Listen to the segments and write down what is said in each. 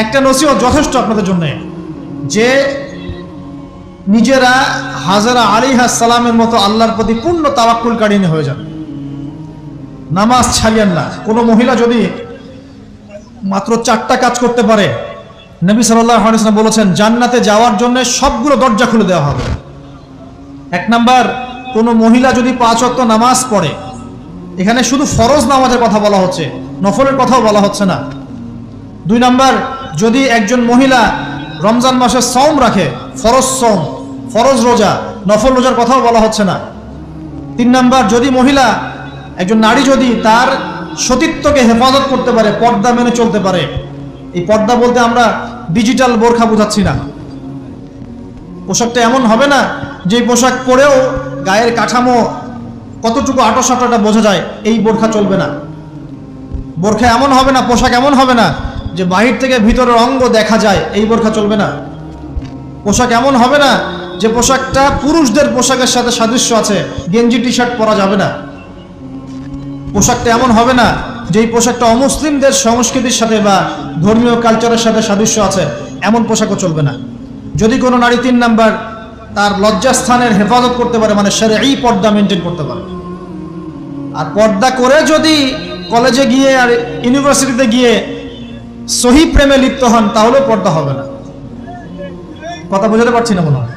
একটা নসিহত যথেষ্ট আপনাদের জন্য, যে নিজেরা হাজরা আলাইহিস সালামের মতো আল্লাহর প্রতি পূর্ণ তাওয়াক্কুলকারী হয়ে যান, নামাজ ছাড়িয়েন না। কোনো মহিলা যদি মাত্র 4টা কাজ করতে পারে, নবী সাল্লাল্লাহু আলাইহি ওয়াসাল্লাম বলেছেন জান্নাতে যাওয়ার জন্য সবগুলো দরজা খুলে দেওয়া হবে। 1 নাম্বার, কোনো মহিলা যদি 5 ওয়াক্ত নামাজ পড়ে, এখানে শুধু ফরজ নামাজের কথা বলা হচ্ছে, নফলের কথাও বলা হচ্ছে না। 2 নাম্বার, যদি একজন মহিলা রমজান মাসে সওম রাখে, ফরজ সওম, ফরজ রোজা, নফল রোজার কথাও বলা হচ্ছে না। 3 নাম্বার, যদি মহিলা, একজন নারী যদি তার সতীত্বকে হেফাজত করতে পারে, পর্দা মেনে চলতে পারে। এই পর্দা বলতে আমরা ডিজিটাল বোরখা বোঝাচ্ছি না। পোশাকটা এমন হবে না যে পোশাক পরেও গায়ের কাঠামো কতটুকু আটোসাটোটা বোঝা যায়, এই বোরখা চলবে না। বোরখা এমন হবে না, পোশাক এমন হবে না যে বাহির থেকে ভিতরের অঙ্গ দেখা যায়, এই বোরখা চলবে না। পোশাক এমন হবে না যে পোশাকটা পুরুষদের পোশাকের সাথে সাদৃশ্য আছে, গেঞ্জি টি শার্ট পরা যাবে না। পোশাকটা এমন হবে না যে এই পোশাকটা অমুসলিমদের সংস্কৃতির সাথে বা ধর্মীয় কালচারের সাথে সাদৃশ্য আছে, এমন পোশাকও চলবে না। যদি কোনো নারী 3 নাম্বার তার লজ্জাস্থানের হেফাজত করতে পারে, মানে শরঈ পর্দা মেনটেন করতে পারে। আর পর্দা করে যদি কলেজে গিয়ে আর ইউনিভার্সিটিতে গিয়ে সহি প্রেমে লিপ্ত হন, তাহলে পর্দা হবে না। কথা বোঝাতে পারছি না মনে হয়।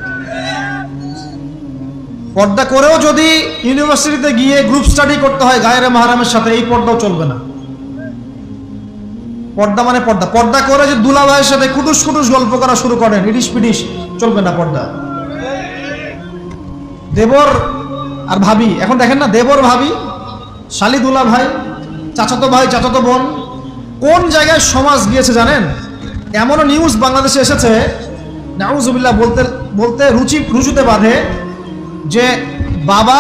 পর্দা করেও যদি ইউনিভার্সিটিতে গিয়ে গ্রুপ স্টাডি করতে হয় গায়রে মাহরামের সাথে, এই পর্দাও চলবে না। পর্দা মানে পর্দা। পর্দা করে যে দুলাভাইয়ের সাথে কুটুস কুটুস গল্প করা শুরু করেন, ইডিস পিডিস, চলবে না পর্দা। দেবর আর ভাবি, এখন দেখেন না, দেবর ভাবি, শালি দুলা ভাই, চাচাতো ভাই, চাচাতো বোন, কোন জায়গায় সমাজ গিয়েছে জানেন? এমনও নিউজ বাংলাদেশে এসেছে, নাউজুবিল্লাহ বলতে বলতে রুচুতে বাঁধে, যে বাবা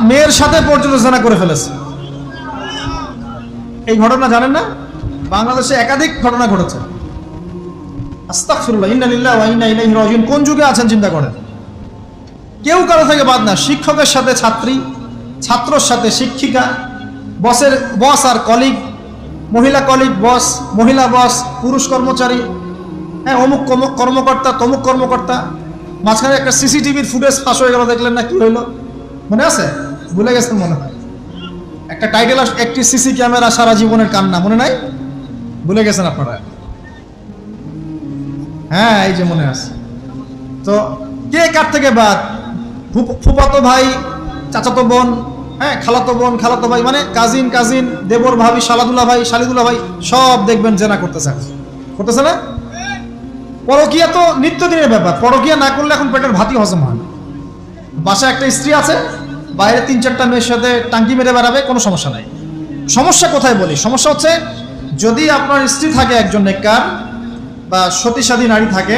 মেয়ের সাথে পর্যন্ত জিনা করে ফেলেছে। এই ঘটনা জানেন না? বাংলাদেশে একাধিক ঘটনা ঘটেছে। আস্তাগফিরুল্লাহ, ইন্না লিল্লাহি ওয়া ইন্না ইলাইহি রাজিউন। কোন যুগে আছেন চিন্তা করেন। কেউ কারো থেকে বাদ না, শিক্ষকের সাথে ছাত্রী, ছাত্রর সাথে শিক্ষিকা, বসের বস আর কলিগ, মহিলা কলিগ বস, মহিলা বস, পুরুষ কর্মচারী, হ্যাঁ অমুক কর্মকর্তা, তমুক কর্মকর্তা। মাঝখানে একটা সিসিটিভির ফুটেজ পাস হয়ে গেল, দেখলেন না? কি হইলো মনে আছে? ভুলে গেছেন মনে হয়। একটা টাইটেল, একটি সিসি ক্যামেরা সারা জীবনের কান্না, মনে নাই? ভুলে গেছেন আপনারা? হ্যাঁ, এই যে মনে আছে। তো কে কার থেকে বাদ? ফুফাতো ভাই, চাচাতো বোন, হ্যাঁ খালাতো বোন, খালাতো ভাই, মানে কাজিন, দেবর ভাবি, শালাদুলা ভাই, শালিদুলা ভাই, সব দেখবেন জেনা করতেছে না? পরকিয়া তো নিত্যদিনের ব্যাপার। পরকিয়া না করলে এখন পেটের ভাতই হজম হয় না। বাসায় একটা স্ত্রী আছে, বাইরে 3-4টা মেয়ের সাথে টাঙ্কি মেরে বেড়াবে, কোনো সমস্যা নাই। সমস্যা কোথায় বলি? সমস্যা হচ্ছে যদি আপনার স্ত্রী থাকে একজন নেককার বা সতীসাধী নারী থাকে,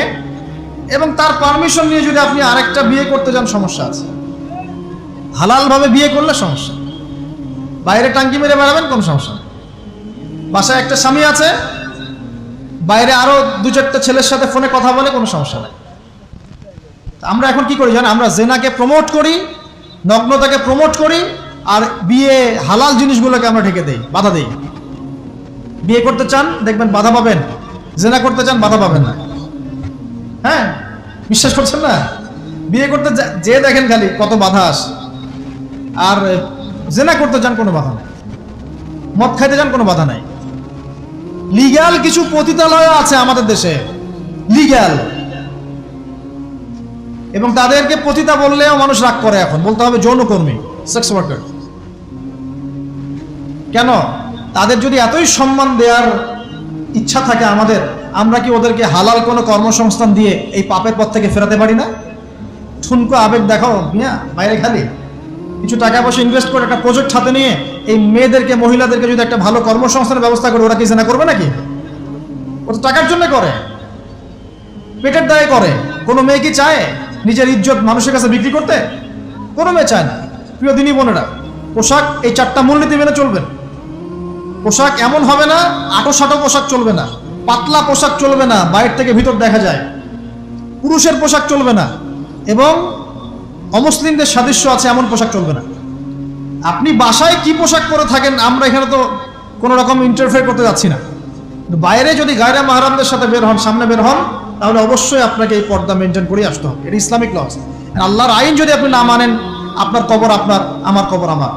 এবং তার পারমিশন নিয়ে যদি আপনি আরেকটা বিয়ে করতে যান, সমস্যা আছে। হালালভাবে বিয়ে করলে সমস্যা, বাইরে টাঙ্কি মেরে বেড়াবেন, কোনো সমস্যা নেই। বাসায় একটা স্বামী আছে, বাইরে আরো 2-4টা ছেলের সাথে ফোনে কথা বলে, কোনো সমস্যা নাই। আমরা এখন কি করি জানেন? আমরা জেনাকে প্রমোট করি, নগ্নতাকে প্রমোট করি, আর বিয়ে হালাল জিনিসগুলোকে আমরা ঢেকে দেই, বাধা দেই। বিয়ে করতে চান, দেখবেন বাধা পাবেন। জেনা করতে চান, বাধা পাবেন না। হ্যাঁ, বিশ্বাস করছেন না? বিয়ে করতে যে দেখেন খালি কত বাধা আসে, আর জেনা করতে চান, কোনো বাধা নাই। মদ খাইতে চান, কোনো বাধা নাই। লিগ্যাল কিছু পতিতালয় আছে আমাদের দেশে, লিগ্যাল, এবং তাদেরকে পতিতা বললেও মানুষ রাগ করে। এখন বলতে হবে যৌনকর্মী, সেক্স ওয়ার্কার। কেন? তাদের যদি এতই সম্মান দেওয়ার ইচ্ছা থাকে আমাদের, আমরা কি ওদেরকে হালাল কোনো কর্মসংস্থান দিয়ে এই পাপের পথ থেকে ফেরাতে পারি না? ঠুনকো আবেগ দেখাও মিয়া, বাইরে খালি কিছু টাকা পয়সা ইনভেস্ট করে একটা প্রজেক্ট হাতে নিয়ে এই মেয়েদেরকে, মহিলাদেরকে যদি একটা ভালো কর্মসংস্থানের ব্যবস্থা করে, ওরা কি জেনা করবে নাকি? ও তো টাকার জন্য করে, পেটের দায়ে করে। কোনো মেয়ে কি চায় নিজের ইজ্জত মানুষের কাছে বিক্রি করতে? কোনো মেয়ে চায় না। প্রিয় দিনী বোনেরা, পোশাক এই 4টা মূলনীতি মেনে চলবেন। পোশাক এমন হবে না, আটো-সাটো পোশাক চলবে না, পাতলা পোশাক চলবে না, বাইরে থেকে ভিতর দেখা যায়। পুরুষের পোশাক চলবে না, এবং অমুসলিমদের সাদৃশ্য আছে এমন পোশাক চলবে না। আপনি বাসায় কি পোশাক পরে থাকেন, আমরা এখানে তো কোনো রকম ইন্টারফেয়ার করতে যাচ্ছি না। বাইরে যদি গায়রে মাহরামদের সাথে বের হন, সামনে বের হন, তাহলে অবশ্যই আপনাকে এই পর্দা মেনটেন করে আসতে হবে। এটা ইসলামিক লস। আল্লাহর আইন যদি আপনি না মানেন, আপনার কবর আপনার, আমার কবর আমার।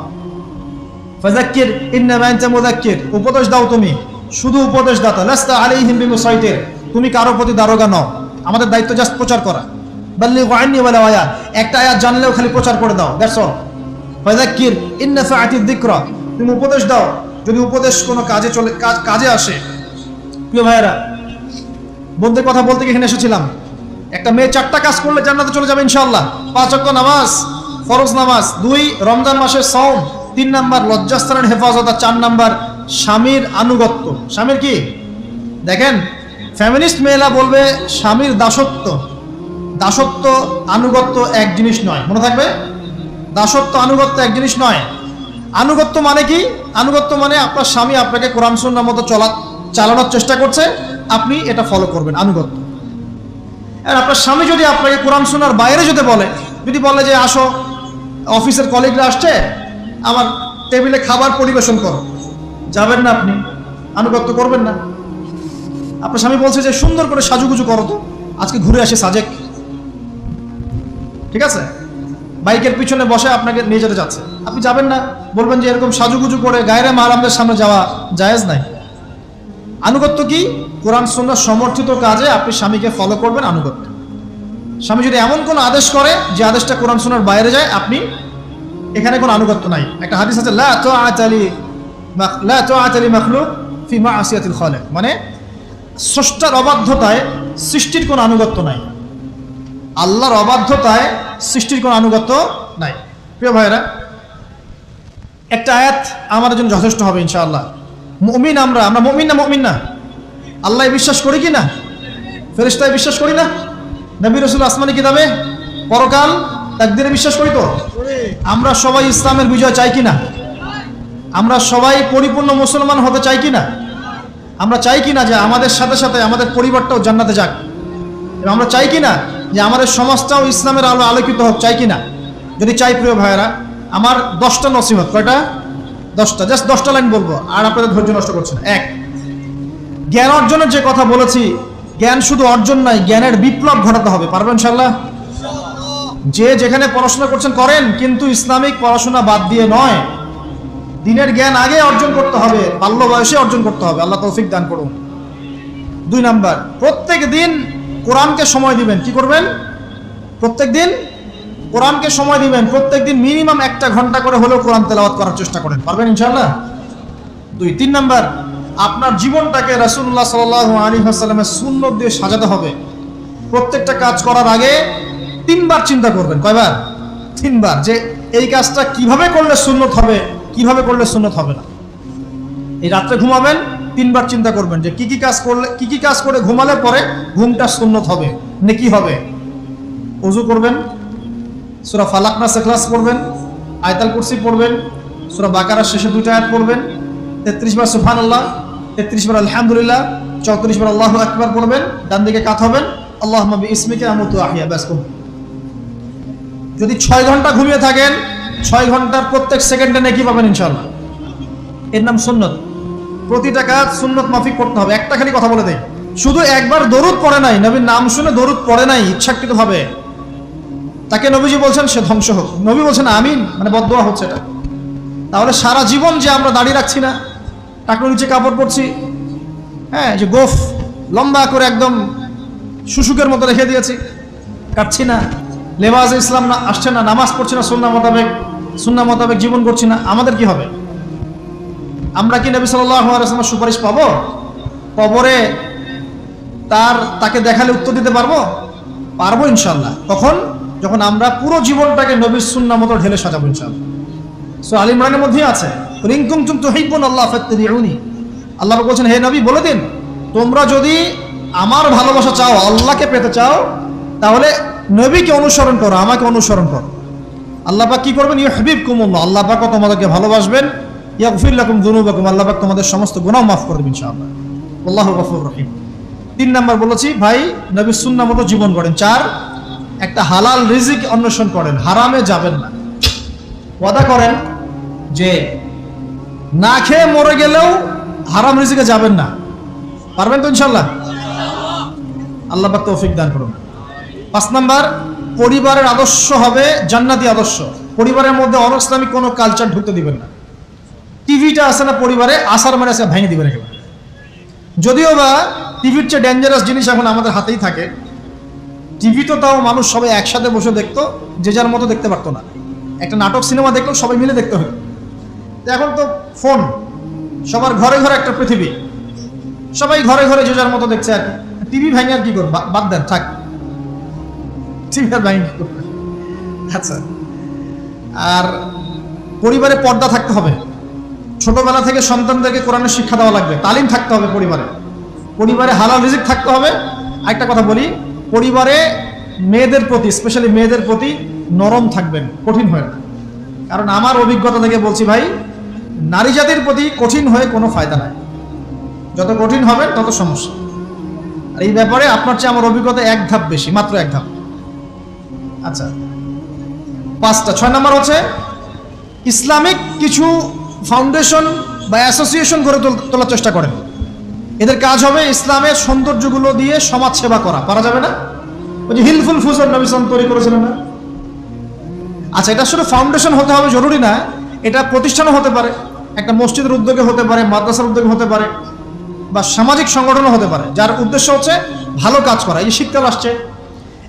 ফাযাক্কির ইন্নামা আনতা মুযাক্কির, উপদেশ দাও তুমি, শুধু উপদেশ দাতা। লাস্তা আলাইহিম বিমুসাইতির, তুমি কারো প্রতি দারোগা নও। আমাদের দায়িত্ব জাস্ট প্রচার করা। বাল্লিগু আন্নি ওয়ালাউ আয়াত, একটা আয়াত জানলেও খালি প্রচার করে দাও, দ্যাটস অল। ফাযাক্কির ইন নাফাআতিয যিকরা, তুমি উপদেশ দাও যদি উপদেশ কোনো কাজে আসে। প্রিয় ভাইয়েরা, বন্ধুদের কথা বলতে এখানে এসেছিলাম। একটা মেয়ে 4টা কাজ করলে জান্নাতে চলে যাবে ইনশাআল্লাহ। 5 ওয়াক্ত নামাজ, ফরজ নামাজ, 2 রমজান মাসের সওম, 3 নাম্বার লজ্জাস্থানের হেফাজত, আর 4 নাম্বার স্বামীর আনুগত্য। স্বামীর কি দেখেন, ফ্যামিনিস্ট মেয়েরা বলবে স্বামীর দাসত্ব। দাসত্ব আনুগত্য এক জিনিস নয়, মনে থাকবে। দাসত্ব আনুগত্য এক জিনিস নয়। আনুগত্য মানে কি? আনুগত্য মানে আপনার স্বামী আপনাকে কোরআন সুন্নাহর মতো চালানোর চেষ্টা করছে, আপনি এটা ফলো করবেন, আনুগত্য। আর আপনার স্বামী যদি আপনাকে কোরআন সুন্নাহর বাইরে যদি বলে যে আসো, অফিসের কলিগরা আসছে, আমার টেবিলে খাবার পরিবেশন করো, যাবেন না আপনি, আনুগত্য করবেন না। আপনার স্বামী বলছে যে সুন্দর করে সাজুগুজু করো তো, আজকে ঘুরে আসে সাজেক, ঠিক আছে, বাইকের পিছনে বসে আপনাকে নিয়ে যেতে যাচ্ছে, আপনি যাবেন না, বলবেন যে এরকম সাজুগুজু করে গায়রে মাহরামদের সামনে যাওয়া জায়েজ নাই। আনুগত্য কি? কোরআন সুন্নাহ সমর্থিত কাজে আপনি স্বামীকে ফলো করবেন, আনুগত্য। স্বামী যদি এমন কোনো আদেশ করে যে আদেশটা কোরআন সুন্নাহর বাইরে যায়, আপনি এখানে কোনো আনুগত্য নাই। একটা হাদিস আছে, লা তাআতা লি মাখলুক ফি মা'সিয়াতিল খালিক, মানে স্রষ্টার অবাধ্যতায় সৃষ্টির কোনো আনুগত্য নাই। আল্লাহর অবাধ্যতায় সৃষ্টির কোনো আনুগত্য নাই। প্রিয় ভাইরা, একটা আয়াত আমাদের জন্য যথেষ্ট হবে ইনশাআল্লাহ। মুমিন আমরা মুমিন না? মুমিন না? আল্লাহ বিশ্বাস করি কি না? ফেরেশতায় বিশ্বাস করি না? নবী রাসূল আসমানি কিতাবে, পরকাল, তাকদীরে বিশ্বাস করি তো? আমরা সবাই ইসলামের বিজয় চাই কি না? আমরা সবাই পরিপূর্ণ মুসলমান হতে চাই কি না? আমরা চাই কি না যে আমাদের সাথে সাথে আমাদের পরিবারটাও জান্নাতে যাক? এবং আমরা চাই কি না যে আমাদের সমাজটাও ইসলামের আলো আলোকিত হোক? চাই কি না? যদি চাই, প্রিয় ভাইয়েরা, আমার 10টা নসিহত। কয়টা? 10টা। জাস্ট 10টা লাইন বলবো, আর আপনাদের ধৈর্য নষ্ট করছে না। 1, জ্ঞান অর্জনের যে কথা বলেছি, জ্ঞান শুধু অর্জন নয়, জ্ঞানের বিপ্লব ঘটাতে হবে। পারবেন ইনশাআল্লাহ? যে যেখানে পড়াশোনা করছেন করেন, কিন্তু ইসলামিক পড়াশোনা বাদ দিয়ে নয়। দিনের জ্ঞান আগে অর্জন করতে হবে, বাল্য বয়সে অর্জন করতে হবে। আল্লাহ তৌফিক দান করুন। 2 নাম্বার, প্রত্যেক দিন কোরআনকে সময় দিবেন। কি করবেন? প্রত্যেক দিন কোরআনকে সময় দিবেন। প্রত্যেক দিন মিনিমাম 1 ঘন্টা করে হলেও কোরআন তেলাওয়াত করার চেষ্টা করেন। পারবেন ইনশাআল্লাহ? 2, 3 নাম্বার, আপনার জীবনটাকে রাসূলুল্লাহ সাল্লাল্লাহু আলাইহি ওয়াসাল্লামের সুন্নাত দিয়ে সাজাতে হবে। প্রত্যেকটা কাজ করার আগে 3 বার চিন্তা করবেন। কয়বার? 3 বার, যে এই কাজটা কিভাবে করলে সুন্নাত হবে, কিভাবে করলে সুন্নাত হবে না। এই রাত্রে ঘুমাবেন, 3 বার চিন্তা করবেন যে কি কি কাজ করে ঘুমালে পরে ঘুমটা সুন্নাত হবে, নেকি হবে। ওযু করবেন, সূরা ফালাক নাস ইখলাস পড়বেন, আয়াতুল কুরসি পড়বেন, সূরা বাকারার শেষে 2টা আয়াত পড়বেন, 33 বার সুবহানাল্লাহ, 33 বার আলহামদুলিল্লাহ, 34 বার আল্লাহু আকবার পড়বেন। ডান দিকে কাত হবেন, আল্লাহুম্মা বিইসমিকা আমুতু আহইয়া, ব্যাস। যদি 6 ঘন্টা ঘুমিয়ে থাকেন, 6 ঘন্টার প্রত্যেক সেকেন্ডে নেকি পাবেন ইনশাআল্লাহ। এর নাম সুন্নাত। প্রতিটা কাজ সুন্নাত মাফিক করতে হবে। একটা খালি কথা বলে দেই, শুধু একবার দরুদ পড়ে নাই, নবীর নাম শুনে দরুদ পড়ে নাই ইচ্ছাকৃতভাবে, তাকে নবীজি বলছেন সে ধ্বংস হোক। নবী বলছেন আমিন, মানে বদদোয়া হচ্ছে এটা। তাহলে সারা জীবন যে আমরা দাড়ি রাখছি না, টাকনুর নিচে কাপড় পরছি, হ্যাঁ, যে গোফ লম্বা করে একদম শুশুকের মতো রেখে দিয়েছি, কাটছি না, লেবাসে ইসলাম না আসছে না, নামাজ পড়ছি না, সুন্নাহ মোতাবেক জীবন করছি না, আমাদের কি হবে? আমরা কি নবী সাল্লাল্লাহু আলাইহি ওয়াসাল্লামের সুপারিশ পাবো? কবরে তাকে দেখালে উত্তর দিতে পারবো? পারবো ইনশাআল্লাহ। কখন? যখন আমরা পুরো জীবনটাকে নবীর সুন্নাহ মতো ঢেলে সাজাবো ইনশাআল্লাহ। সূরা আল ইমরানের মধ্যেই আছে, ইন কুনতুম তুহিব্বুনাল্লাহ ফাত্তাবিউনি। আল্লাহ বলছেন, হে নবী বলে দিন, তোমরা যদি আমার ভালোবাসা চাও, আল্লাহকে পেতে চাও, তাহলে নবীকে অনুসরণ করো, আমাকে অনুসরণ করো। আল্লাহ পাক কি করবেন? ইউহিব্বুকুমুল্লাহ, আল্লাহ পাক তোমাদেরকে ভালোবাসবেন। ইয়াগফির লাকুম যুনুবাকুম, আল্লাহ পাক তোমাদের সমস্ত গুনাহ মাফ করে দিবেন ইনশাআল্লাহ। আল্লাহু গফুরুর রহিম। 3 নাম্বার বলেছি, ভাই নবীর সুন্নাহ মতো জীবন গড়েন। 4, একটা হালাল রিজিক অন্বেষণ করেন, হারামে যাবেন না। ওয়াদা করেন যে না খেয়ে মরে গেলেও হারাম রিজিকে যাবেন না। পারবেন তো ইনশাল্লাহ? আল্লাহ পাক তৌফিক দান করুন। 5 নাম্বার, পরিবারের আদর্শ হবে জান্নাতি আদর্শ। পরিবারের মধ্যে অনইসলামিক কোনো কালচার ঢুকতে দিবেন না। টিভিটা আছে না পরিবারে, আসার মানে আছে ভেঙে দিবেন একেবারে। যদিও বা টিভির চেয়ে ডেঞ্জারাস জিনিস এখন আমাদের হাতেই থাকে। টিভি তো তাও মানুষ সবাই একসাথে বসে দেখতো, যে যার মতো দেখতে পারতো না। একটা নাটক সিনেমা দেখলেও সবাই মিলে দেখতে হতো। এখন তো ফোন, সবার ঘরে ঘরে একটা পৃথিবী, সবাই ঘরে ঘরে যে যার মতো দেখছে আর কি। টিভি ভেঙে আর কি করবো, বাদ দেন, থাক, টিভি আর ভেঙে কি করবে। আচ্ছা, আর পরিবারে পর্দা থাকতে হবে। ছোটবেলা থেকে সন্তানদেরকে কোরআনের শিক্ষা দেওয়া লাগবে, তালিম থাকতে হবে পরিবারে। পরিবারে হালাল রিজিক থাকতে হবে। একটা কথা বলি, পরিবারে মেয়েদের প্রতি, স্পেশালি মেয়েদের প্রতি নরম থাকবেন, কঠিন হয়ে না। কারণ আমার অভিজ্ঞতা থেকে বলছি ভাই, নারী জাতির প্রতি কঠিন হয়ে কোনো ফায়দা নাই। যত কঠিন হবে তত সমস্যা। আর এই ব্যাপারে আপনার চেয়ে আমার অভিজ্ঞতা 1 ধাপ বেশি, মাত্র 1 ধাপ। আচ্ছা, 5টা। 6 নাম্বার হচ্ছে ইসলামিক কিছু ফাউন্ডেশন বা অ্যাসোসিয়েশন গড়ে তোলার চেষ্টা করেন। এদের কাজ হবে ইসলামের সৌন্দর্যগুলো দিয়ে সমাজ সেবা করা। পারা যাবে না? ওই যে হিলফুল ফুজর নবী সাল্লাল্লাহু তৈরি করেছিলেন না? আচ্ছা, এটা শুধু ফাউন্ডেশন হতে হবে জরুরি না, এটা প্রতিষ্ঠানও হতে পারে, একটা মসজিদের উদ্যোগে হতে পারে, মাদ্রাসার উদ্যোগে হতে পারে, বা সামাজিক সংগঠনও হতে পারে, যার উদ্দেশ্য হচ্ছে ভালো কাজ করা। এই শীতকাল আসছে,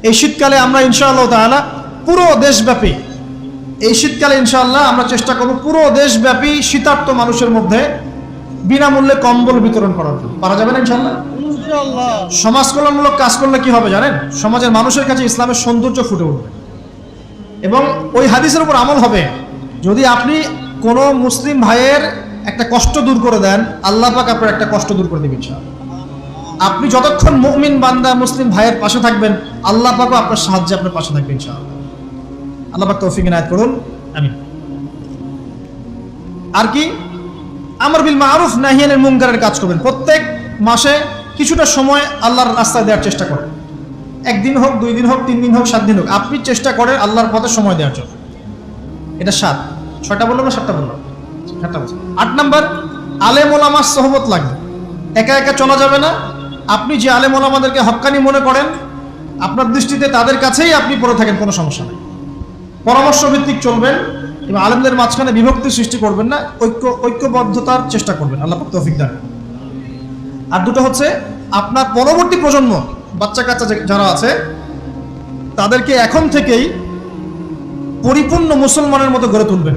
এই শীতকালে আমরা ইনশাআল্লাহ তাআলা পুরো দেশব্যাপী, এই শীতকালে ইনশাআল্লাহ আমরা চেষ্টা করব পুরো দেশব্যাপী শীতার্ত মানুষের মধ্যে বিনামূল্যে কম্বল বিতরণ করার জন্য। পারা যাবে না ইনশাআল্লাহ? সমাজ কল্যাণমূলক কাজ করলে কি হবে জানেন? সমাজের মানুষের কাছে ইসলামের সৌন্দর্য ফুটে উঠবে এবং ওই হাদিসের উপর আমল হবে। যদি আপনি কোনো মুসলিম ভাইয়ের একটা কষ্ট দূর করে দেন, আল্লাহ পাক আপনার একটা কষ্ট দূর করে দেবেন ইনশাআল্লাহ। আপনি যতক্ষণ মুমিন বান্দা মুসলিম ভাইয়ের পাশে থাকবেন, আল্লাহ পাকও আপনার সাহায্যে আপনার পাশে থাকবেন ইনশাআল্লাহ। আল্লাহ পাক তৌফিক ইনায়াত করুন, আমিন। আর কি, আমর বিল মারুফ নাহি আনিল মুনকারের কাজ করবেন। প্রত্যেক মাসে কিছুটা সময় আল্লাহর রাস্তায় দেওয়ার চেষ্টা করেন। 1 দিন হোক, 2 দিন হোক, 3 দিন হোক, 7 দিন হোক, আপনি চেষ্টা করেন আল্লাহর পথে সময় দেওয়ার জন্য। এটা 7। 6টা বললাম না 7টা বললাম? 7টা বলছি। 8 নাম্বার, আলেম ওলামার সোহবত লাগবে। একা একা চলা যাবে না। আপনি যে আলেম ওলামাদেরকে হক্কানি মনে করেন, আপনার দৃষ্টিতে তাদের কাছেই আপনি পড়ে থাকেন, কোনো সমস্যা নেই। পরামর্শ ভিত্তিক চলবেন এবং আলেমদের মাঝখানে বিভক্তি সৃষ্টি করবেন না, ঐক্যবদ্ধতার চেষ্টা করবেন। আল্লাহ পাক তৌফিক দান। আর 2টা হচ্ছে আপনার পরবর্তী প্রজন্ম, বাচ্চা কাচ্চা যারা আছে, তাদেরকে এখন থেকেই পরিপূর্ণ মুসলমানের মতো গড়ে তুলবেন।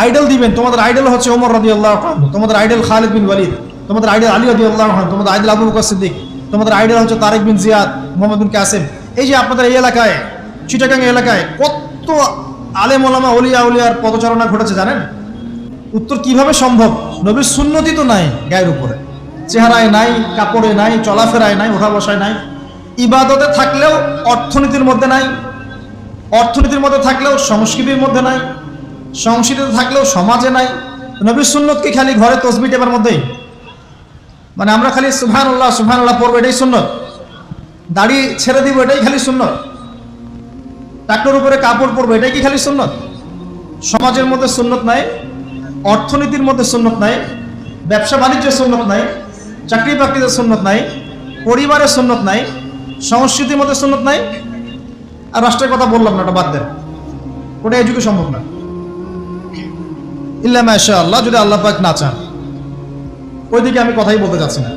আইডল দিবেন। তোমাদের আইডল হচ্ছে ওমর রাদিয়াল্লাহু আনহু, তোমাদের আইডল খালিদ বিন ওয়ালিদ, তোমাদের আইডল আলী রাদিয়াল্লাহু আনহু, তোমাদের আইডল আবু বকর সিদ্দিক, তোমাদের আইডল হচ্ছে তারেক বিন জিয়াদ, মোহাম্মদ বিন কাসেম। এই যে আপনাদের এই এলাকায়, চিটাগাং এলাকায় কত আলেম ওলামা ওলিয়া উলিয়ার পদচারণা ঘটেছে জানেন? উত্তর কিভাবে সম্ভব? নবীর সুন্নতি তো নাই গায়ের উপরে, চেহারায় নাই, কাপড়ে নাই, চলাফেরায় নাই, ওঠা বসায় নাই, ইবাদতে থাকলেও অর্থনীতির মধ্যে নাই, অর্থনীতির মধ্যে থাকলেও সংস্কৃতির মধ্যে নাই, সংস্কৃতিতে থাকলেও সমাজে নাই। নবীর সুন্নত কি খালি ঘরে তসবিহ টেপার মধ্যেই? মানে আমরা খালি সুবহানাল্লাহ সুবহানাল্লাহ পড়বো এটাই সুন্নত, দাড়ি ছেড়ে দিব এটাই খালি সুন্নত, টাকনোর উপরে কাপড় পরবো এটাই কি খালি সুন্নত? সমাজের মধ্যে সুন্নত নাই, অর্থনীতির মধ্যে সুন্নত নাই, ব্যবসা বাণিজ্যের সুন্নত নাই, চাকরি বাকরিতে সুন্নত নাই, পরিবারের সুন্নত নাই, সংস্কৃতির মধ্যে সুন্নত নাই। আর রাষ্ট্রের কথা বললাম না, ওটা বাদ দেন, ওটা এই যুগে সম্ভব না। ইল্লা মাশাআল্লাহ, যদি আল্লাহ পাক না চান। ওইদিকে আমি কথাই বলতে চাচ্ছি না।